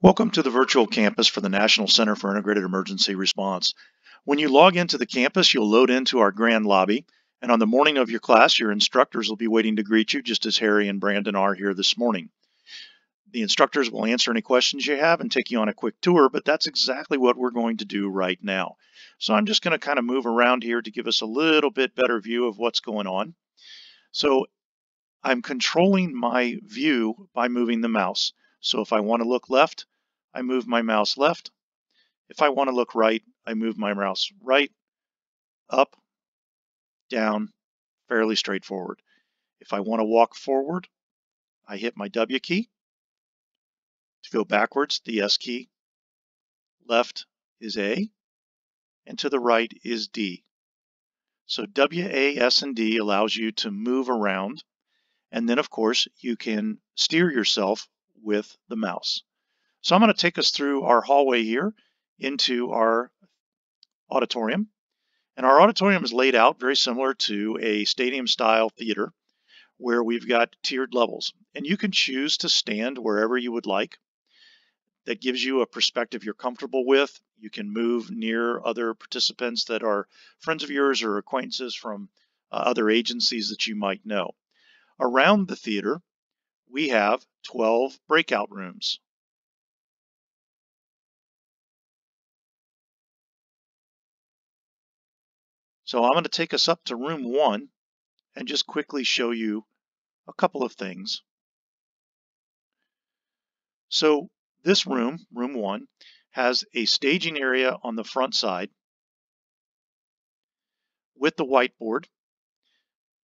Welcome to the virtual campus for the National Center for Integrated Emergency Response. When you log into the campus, you'll load into our grand lobby, and on the morning of your class, your instructors will be waiting to greet you, just as Harry and Brandon are here this morning. The instructors will answer any questions you have and take you on a quick tour, but that's exactly what we're going to do right now. So I'm just going to kind of move around here to give us a little bit better view of what's going on. So I'm controlling my view by moving the mouse. So if I want to look left, I move my mouse left. If I want to look right, I move my mouse right, up, down, fairly straightforward. If I want to walk forward, I hit my W key. To go backwards, the S key. Left is A, and to the right is D. So W, A, S, and D allows you to move around, and then of course you can steer yourself with the mouse. So I'm going to take us through our hallway here into our auditorium. And our auditorium is laid out very similar to a stadium-style theater where we've got tiered levels. And you can choose to stand wherever you would like. That gives you a perspective you're comfortable with. You can move near other participants that are friends of yours or acquaintances from other agencies that you might know. Around the theater, we have 12 breakout rooms. So I'm going to take us up to room 1 and just quickly show you a couple of things. So this room, room 1, has a staging area on the front side with the whiteboard.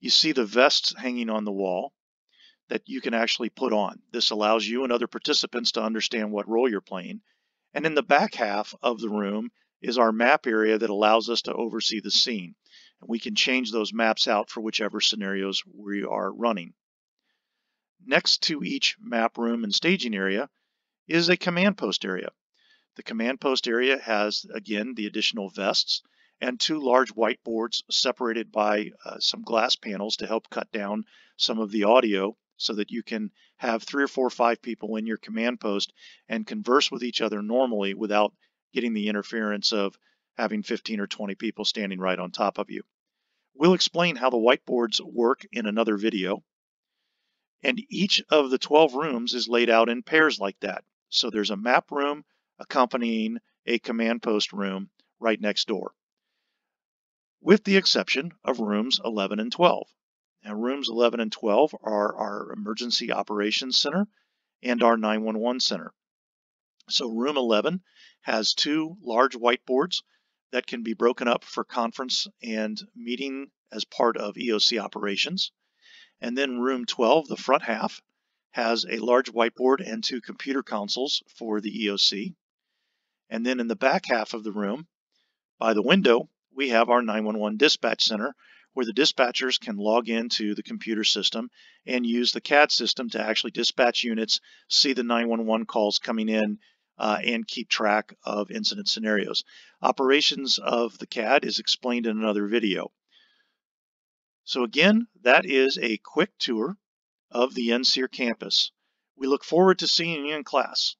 You see the vests hanging on the wall that you can actually put on. This allows you and other participants to understand what role you're playing. And in the back half of the room is our map area that allows us to oversee the scene. And we can change those maps out for whichever scenarios we are running. Next to each map room and staging area is a command post area. The command post area has, again, the additional vests and 2 large whiteboards separated by some glass panels to help cut down some of the audio so that you can have 3 or 4 or 5 people in your command post and converse with each other normally without getting the interference of having 15 or 20 people standing right on top of you. We'll explain how the whiteboards work in another video. And each of the 12 rooms is laid out in pairs like that. So there's a map room accompanying a command post room right next door, with the exception of rooms 11 and 12. Now, rooms 11 and 12 are our Emergency Operations Center and our 911 Center. So room 11 has 2 large whiteboards that can be broken up for conference and meeting as part of EOC operations. And then room 12, the front half, has a large whiteboard and 2 computer consoles for the EOC. And then in the back half of the room, by the window, we have our 911 dispatch center, where the dispatchers can log into the computer system and use the CAD system to actually dispatch units, see the 911 calls coming in, and keep track of incident scenarios. Operations of the CAD is explained in another video. So again, that is a quick tour of the NCIER campus. We look forward to seeing you in class.